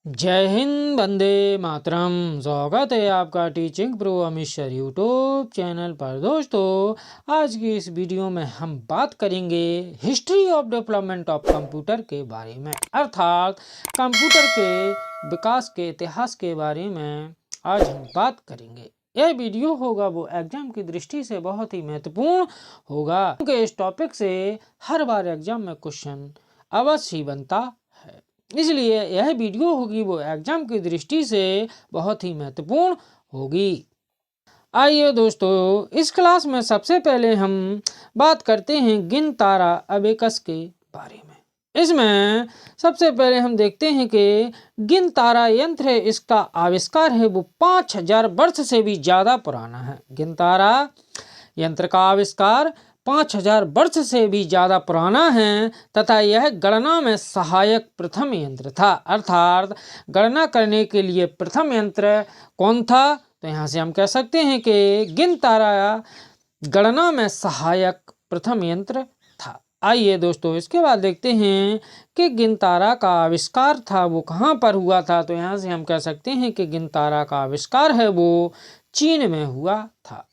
जय हिंद, वंदे मातरम। स्वागत है आपका teaching pro Amit sir YouTube channel पर। दोस्तों, आज की इस वीडियो में हम बात करेंगे history of development of computer के बारे में, अर्थात कंप्यूटर के विकास के इतिहास के बारे में आज हम बात करेंगे। यह वीडियो होगा वो एग्जाम की दृष्टि से बहुत ही महत्वपूर्ण होगा, क्योंकि इस टॉपिक से हर बार एग्जाम में क्वेश्चन अवश्य ही बनता है। इसलिए यह वीडियो होगी वो एग्जाम की दृष्टि से बहुत ही महत्वपूर्ण होगी। आइए दोस्तों, इस क्लास में सबसे पहले हम बात करते हैं गिनतारा अबेकस के बारे में। इसमें सबसे पहले हम देखते हैं कि गिनतारा यंत्र है, इसका आविष्कार है वो 5000 वर्ष से भी ज़्यादा पुराना है। गिनतारा यंत्र का आविष्कार 5000 वर्ष से भी ज़्यादा पुराना है तथा यह गणना में सहायक प्रथम यंत्र था। अर्थात गणना करने के लिए प्रथम यंत्र कौन था? तो यहाँ से हम कह सकते हैं कि गिनतारा गणना में सहायक प्रथम यंत्र था। आइए दोस्तों, इसके बाद देखते हैं कि गिनतारा का आविष्कार था वो कहाँ पर हुआ था। तो यहाँ से हम कह सकते हैं कि गिनतारा का आविष्कार है वो चीन में हुआ था।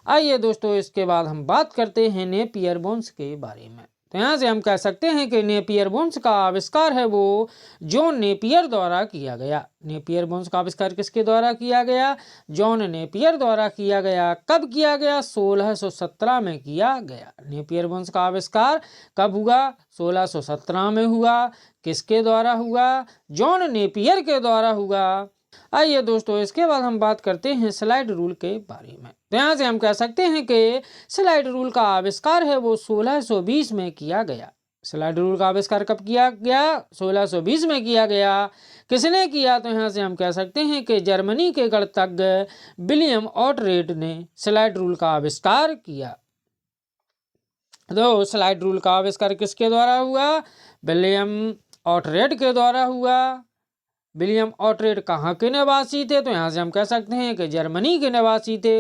आइए दोस्तों, इसके बाद हम बात करते हैं नेपियर बोन्स के बारे में। तो यहाँ से हम कह सकते हैं कि नेपियर बोन्स का आविष्कार है वो जॉन नेपियर द्वारा किया गया। नेपियर बोन्स का आविष्कार किसके द्वारा किया गया? जॉन नेपियर द्वारा किया गया। कब किया गया? 1617 में किया गया। नेपियर बोन्स का आविष्कार कब हुआ? 1617 में हुआ। किसके द्वारा हुआ? जॉन नेपियर के द्वारा हुआ। आइए दोस्तों, इसके बाद हम बात करते हैं स्लाइड रूल के बारे में। तो यहाँ से हम कह सकते हैं कि स्लाइड रूल का आविष्कार है वो 1620 में किया गया। स्लाइड रूल का आविष्कार कब किया गया? 1620 में किया गया। किसने किया? तो यहाँ से हम कह सकते हैं कि जर्मनी के गणितज्ञ विलियम ऑटरेड ने स्लाइड रूल का आविष्कार किया। तो स्लाइड रूल का आविष्कार किसके द्वारा हुआ? विलियम ऑटरेड के द्वारा हुआ। विलियम ऑटरेड कहाँ के निवासी थे? तो यहाँ से हम कह सकते हैं कि जर्मनी के निवासी थे।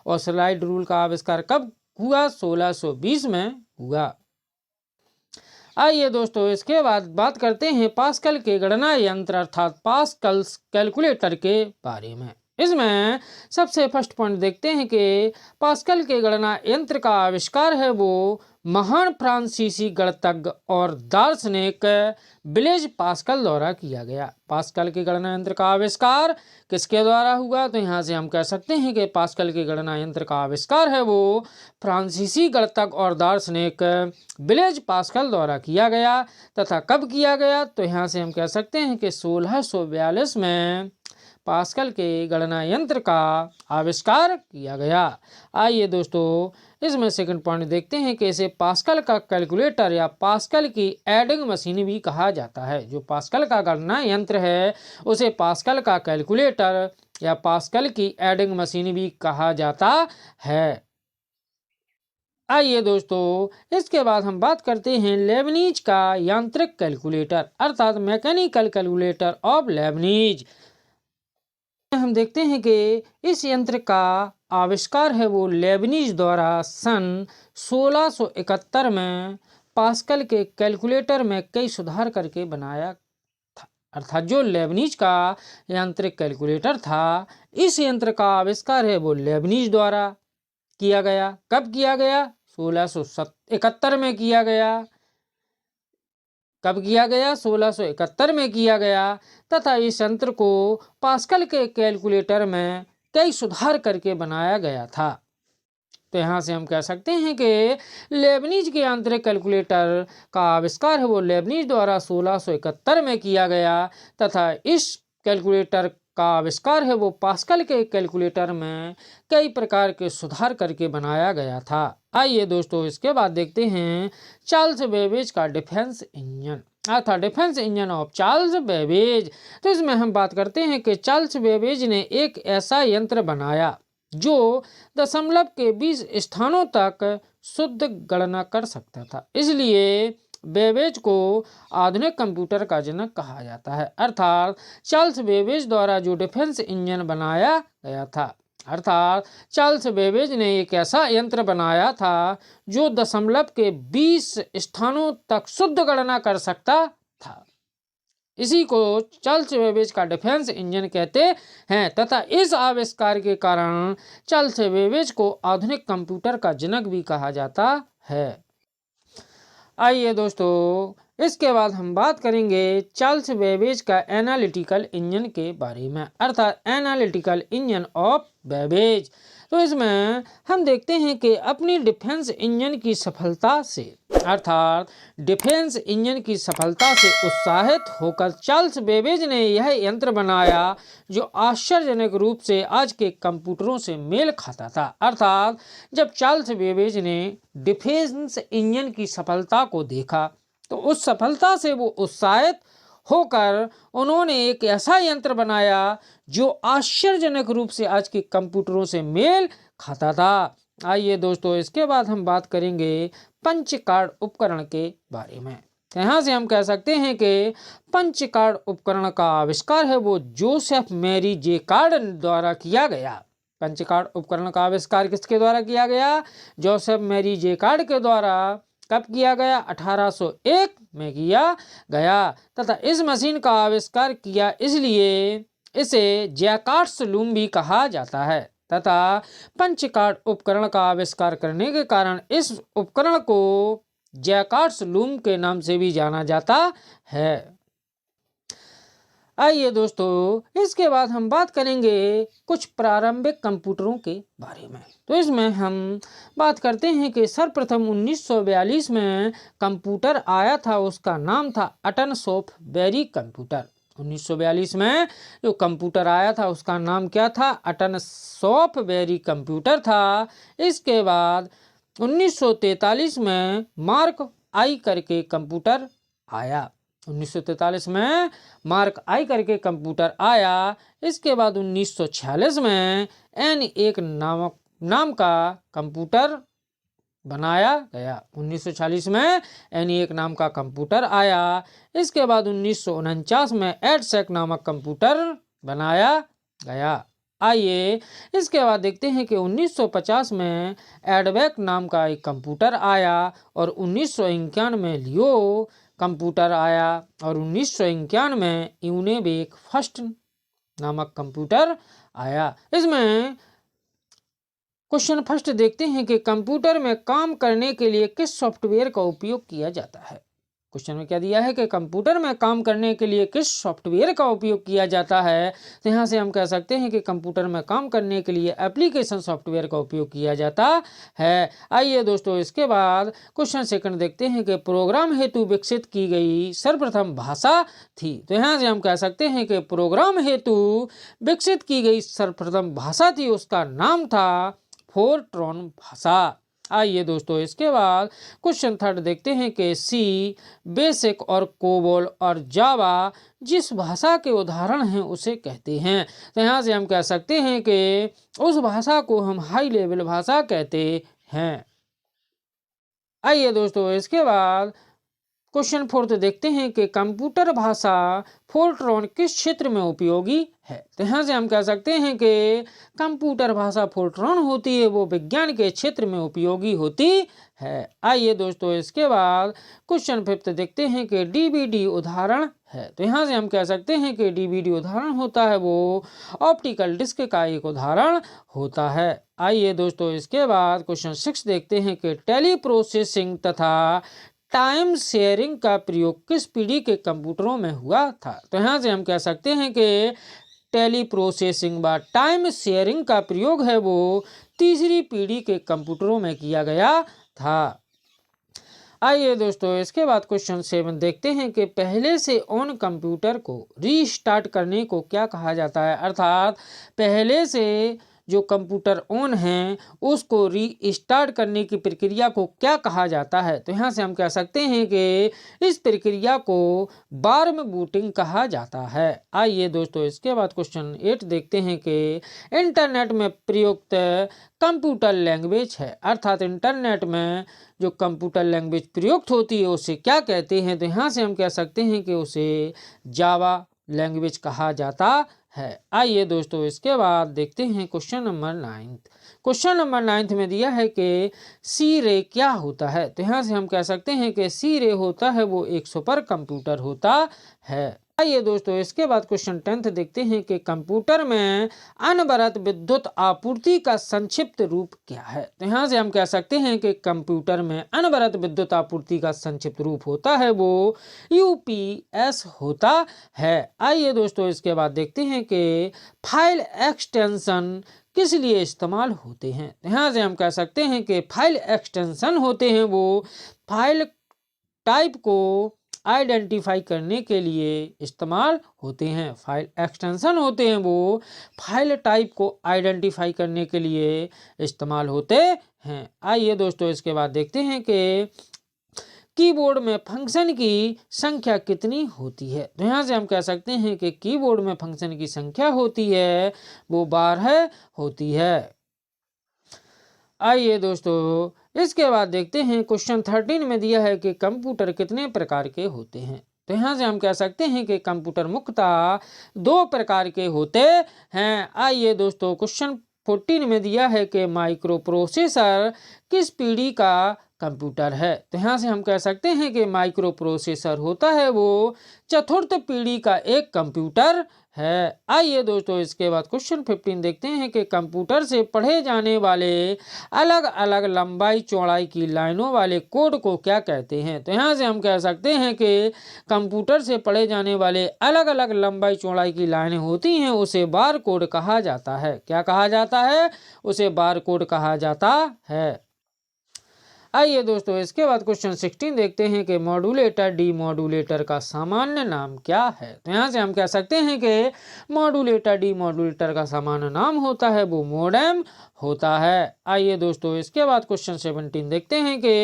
और स्लाइड रूल का आविष्कार कब हुआ? 1620 में हुआ। आइए दोस्तों, इसके बाद बात करते हैं पास्कल के गणना यंत्र अर्थात पास्कल कैलकुलेटर के बारे में। इसमें सबसे फर्स्ट पॉइंट देखते हैं कि पास्कल के गणना यंत्र का आविष्कार है वो महान फ्रांसीसी गणितज्ञ और दार्शनिक ब्लेज पास्कल द्वारा किया गया। पास्कल के गणना यंत्र का आविष्कार किसके द्वारा हुआ? तो यहाँ से हम कह सकते हैं कि पास्कल के गणना यंत्र का आविष्कार है वो फ्रांसीसी गणितज्ञ और दार्शनिक ब्लेज पास्कल द्वारा किया गया। तथा कब किया गया? तो यहाँ से हम कह सकते हैं कि 1642 में पास्कल के गणना यंत्र का आविष्कार किया गया। आइए दोस्तों, इसमें सेकंड पॉइंट देखते हैं कि इसे पास्कल का कैलकुलेटर या पास्कल की एडिंग मशीन भी कहा जाता है। जो पास्कल का गणना यंत्र है उसे पास्कल का कैलकुलेटर या पास्कल की एडिंग मशीन भी कहा जाता है। आइए दोस्तों, इसके बाद हम बात करते हैं लेबनीज का यांत्रिक कैलकुलेटर अर्थात मैकेनिकल कैलकुलेटर ऑफ लेबनीज। हम देखते हैं कि इस यंत्र का आविष्कार है वो लेबनीज द्वारा सन 1671 में पास्कल के कैलकुलेटर में कई सुधार करके बनाया था। अर्थात जो लेबनीज का यांत्रिक कैलकुलेटर था, इस यंत्र का आविष्कार है वो लेबनीज द्वारा किया गया। कब किया गया? 1671 में किया गया। कब किया गया? 1671 में किया गया। तथा इस यंत्र को पास्कल के कैलकुलेटर में कई सुधार करके बनाया गया था। तो यहाँ से हम कह सकते हैं कि लेबनीज के यांत्रिक कैलकुलेटर का आविष्कार है वो लेबनीज द्वारा 1671 में किया गया। तथा इस कैलकुलेटर का आविष्कार है वो पास्कल के कैलकुलेटर में कई प्रकार के सुधार करके बनाया गया था। आइए दोस्तों, इसके बाद देखते हैं चार्ल्स बेबेज का डिफेंस इंजन अर्थात defence engine of Charles Babbage. तो इसमें हम बात करते हैं कि चार्ल्स बेबेज ने एक ऐसा यंत्र बनाया जो दशमलव के 20 स्थानों तक शुद्ध गणना कर सकता था। इसलिए बेबेज को आधुनिक कंप्यूटर का जनक कहा जाता है। अर्थात चार्ल्स बेबेज द्वारा जो डिफेंस इंजन बनाया गया था, अर्थात चार्ल्स बेबेज ने एक ऐसा यंत्र बनाया था जो दशमलव के 20 स्थानों तक शुद्ध गणना कर सकता था। इसी को चार्ल्स बेबेज का डिफेंस इंजन कहते हैं तथा इस आविष्कार के कारण चार्ल्स बेबेज को आधुनिक कंप्यूटर का जनक भी कहा जाता है। आइए दोस्तों, इसके बाद हम बात करेंगे चार्ल्स बेबेज का एनालिटिकल इंजन के बारे में, अर्थात एनालिटिकल इंजन ऑफ बेबेज। तो इसमें हम देखते हैं कि अपनी डिफेंस इंजन की सफलता से, अर्थात डिफेंस इंजन की सफलता से उत्साहित होकर चार्ल्स बेबेज ने यह यंत्र बनाया जो आश्चर्यजनक रूप से आज के कंप्यूटरों से मेल खाता था। अर्थात जब चार्ल्स बेबेज ने डिफेंस इंजन की सफलता को देखा तो उस सफलता से वो उत्साहित होकर उन्होंने एक ऐसा यंत्र बनाया जो आश्चर्यजनक रूप से आज के कंप्यूटरों से मेल खाता था। आइए दोस्तों, इसके बाद हम बात करेंगे पंच कार्ड उपकरण के बारे में। यहाँ से हम कह सकते हैं कि पंच कार्ड उपकरण का आविष्कार है वो जोसेफ मैरी जे कार्ड द्वारा किया गया। पंच कार्ड उपकरण का आविष्कार किसके द्वारा किया गया? जोसेफ मैरी जे कार्ड के द्वारा। कब किया गया? 1801 में किया गया तथा इस मशीन का आविष्कार किया इसलिए इसे जैकार्ड्स लूम भी कहा जाता है तथा पंच कार्ड उपकरण का आविष्कार करने के कारण इस उपकरण को जैकार्ड्स लूम के नाम से भी जाना जाता है। आइए दोस्तों, इसके बाद हम बात करेंगे कुछ प्रारंभिक कंप्यूटरों के बारे में। तो इसमें हम बात करते हैं कि सर्वप्रथम 1942 में कंप्यूटर आया था, उसका नाम था अटन सॉफ्टवेरी कंप्यूटर। 1942 में जो कंप्यूटर आया था उसका नाम क्या था? अटन सॉफ्टवेरी कंप्यूटर था। इसके बाद 1943 में मार्क आई करके कंप्यूटर आया। 1943 में मार्क आई करके कंप्यूटर आया। इसके बाद 1946 में N1 नाम का कंप्यूटर बनाया गया। 1946 में N1 नाम का कंप्यूटर आया। इसके बाद 1949 में एडसेक नामक कंप्यूटर बनाया गया। आइए इसके बाद देखते हैं कि 1950 में एडवेक नाम का एक कंप्यूटर आया और 1951 में लियो कंप्यूटर आया और 1951 में यूनिवेक फर्स्ट नामक कंप्यूटर आया। इसमें क्वेश्चन फर्स्ट देखते हैं कि कंप्यूटर में काम करने के लिए किस सॉफ्टवेयर का उपयोग किया जाता है। क्वेश्चन में क्या दिया है कि कंप्यूटर में काम करने के लिए किस सॉफ्टवेयर का उपयोग किया जाता है। तो यहाँ से हम कह सकते हैं कि कंप्यूटर में काम करने के लिए एप्लीकेशन सॉफ्टवेयर का उपयोग किया जाता है। आइए दोस्तों, इसके बाद क्वेश्चन सेकंड देखते हैं कि प्रोग्राम हेतु विकसित की गई सर्वप्रथम भाषा थी। तो यहाँ से हम कह सकते हैं कि प्रोग्राम हेतु विकसित की गई सर्वप्रथम भाषा थी, उसका नाम था फोरट्रॉन भाषा। आइए दोस्तों, इसके बाद क्वेश्चन थर्ड देखते हैं कि सी, बेसिक और कोबोल और जावा जिस भाषा के उदाहरण हैं उसे कहते हैं। तो यहाँ से हम कह सकते हैं कि उस भाषा को हम हाई लेवल भाषा कहते हैं। आइए दोस्तों, इसके बाद क्वेश्चन फोर्थ देखते हैं कि कंप्यूटर भाषा फोरट्रॉन किस क्षेत्र में उपयोगी है। तो यहाँ से हम कह सकते हैं कि कंप्यूटर भाषा फोरट्रॉन होती है वो विज्ञान के क्षेत्र में उपयोगी होती है। आइए दोस्तों, इसके बाद क्वेश्चन फिफ्थ देखते हैं कि डीवीडी उदाहरण है। तो यहाँ से हम कह सकते हैं कि डीवीडी उदाहरण होता है वो ऑप्टिकल डिस्क का एक उदाहरण होता है। आइए दोस्तों, इसके बाद क्वेश्चन सिक्स देखते हैं कि टेली प्रोसेसिंग तथा टाइम शेयरिंग का प्रयोग किस पीढ़ी के कंप्यूटरों में हुआ था। तो यहाँ से हम कह सकते हैं कि टेली प्रोसेसिंग व टाइम शेयरिंग का प्रयोग है वो तीसरी पीढ़ी के कंप्यूटरों में किया गया था। आइए दोस्तों, इसके बाद क्वेश्चन 7 देखते हैं कि पहले से ऑन कंप्यूटर को रीस्टार्ट करने को क्या कहा जाता है। अर्थात पहले से जो कंप्यूटर ऑन है उसको रीस्टार्ट करने की प्रक्रिया को क्या कहा जाता है। तो यहाँ से हम कह सकते हैं कि इस प्रक्रिया को वार्म बूटिंग कहा जाता है। आइए दोस्तों, इसके बाद क्वेश्चन 8 देखते हैं कि इंटरनेट में प्रयुक्त कंप्यूटर लैंग्वेज है। अर्थात इंटरनेट में जो कंप्यूटर लैंग्वेज प्रयुक्त होती है उसे क्या कहते हैं। तो यहाँ से हम कह सकते हैं कि उसे जावा लैंग्वेज कहा जाता है। आइए दोस्तों, इसके बाद देखते हैं क्वेश्चन नंबर 9। क्वेश्चन नंबर 9 में दिया है कि सी रे क्या होता है। तो यहाँ से हम कह सकते हैं कि सी रे होता है वो एक सुपर कंप्यूटर होता है। आइए दोस्तों इसके बाद क्वेश्चन 10 देखते हैं कि कंप्यूटर में अनवरत विद्युत आपूर्ति का संक्षिप्त रूप क्या है। तो यहाँ से हम कह सकते हैं कि कंप्यूटर में अनवरत विद्युत आपूर्ति का संक्षिप्त रूप होता है वो यूपीएस होता है। आइए दोस्तों इसके बाद देखते हैं कि फाइल एक्सटेंशन किस लिए इस्तेमाल होते हैं। यहाँ से हम कह सकते हैं कि फाइल एक्सटेंशन होते हैं वो फाइल टाइप को आइडेंटिफाई करने के लिए इस्तेमाल होते हैं। फाइल एक्सटेंशन होते हैं वो फाइल टाइप को आइडेंटिफाई करने के लिए इस्तेमाल होते हैं। आइए दोस्तों इसके बाद देखते हैं कि कीबोर्ड में फंक्शन की संख्या कितनी होती है। तो यहाँ से हम कह सकते हैं कि कीबोर्ड में फंक्शन की संख्या होती है वो 12 होती है। आइए दोस्तों इसके बाद देखते हैं क्वेश्चन 13 में दिया है कि कंप्यूटर कितने प्रकार के होते हैं। तो यहाँ से हम कह सकते हैं कि कंप्यूटर मुख्यतः 2 प्रकार के होते हैं। आइए दोस्तों क्वेश्चन 14 में दिया है कि माइक्रो प्रोसेसर किस पीढ़ी का कंप्यूटर है। तो यहाँ से हम कह सकते हैं कि माइक्रो प्रोसेसर होता है वो 4th पीढ़ी का एक कंप्यूटर है। आइए दोस्तों इसके बाद क्वेश्चन 15 देखते हैं कि कंप्यूटर से पढ़े जाने वाले अलग अलग लंबाई चौड़ाई की लाइनों वाले कोड को क्या कहते हैं। तो यहाँ से हम कह सकते हैं कि कंप्यूटर से पढ़े जाने वाले अलग अलग लंबाई चौड़ाई की लाइनें होती हैं उसे बार कोड कहा जाता है। क्या कहा जाता है? उसे बार कोड कहा जाता है। आइए दोस्तों इसके बाद क्वेश्चन 16 देखते हैं कि मॉड्यूलेटर डीमॉड्यूलेटर का सामान्य नाम क्या है। तो यहाँ से हम कह सकते हैं कि मॉड्यूलेटर डीमॉड्यूलेटर का सामान्य नाम होता है वो मोडेम होता है। आइए दोस्तों इसके बाद क्वेश्चन 17 देखते हैं कि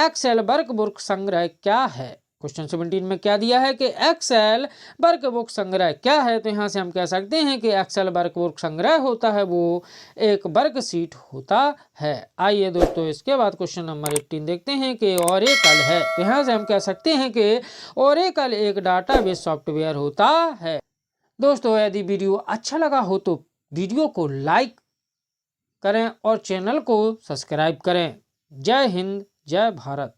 एक्सेल वर्कबुक संग्रह क्या है। क्वेश्चन 17 में क्या दिया है कि एक्सेल वर्कबुक संग्रह क्या है। तो यहाँ से हम कह सकते हैं कि एक्सेल वर्कबुक संग्रह होता है वो एक वर्कशीट होता है। आइए दोस्तों इसके बाद क्वेश्चन नंबर 18 देखते हैं कि ओरेकल है। तो यहाँ से हम कह सकते हैं कि ओरेकल एक डाटाबेस सॉफ्टवेयर होता है। दोस्तों यदि वीडियो अच्छा लगा हो तो वीडियो को लाइक करें और चैनल को सब्सक्राइब करें। जय हिंद, जय भारत।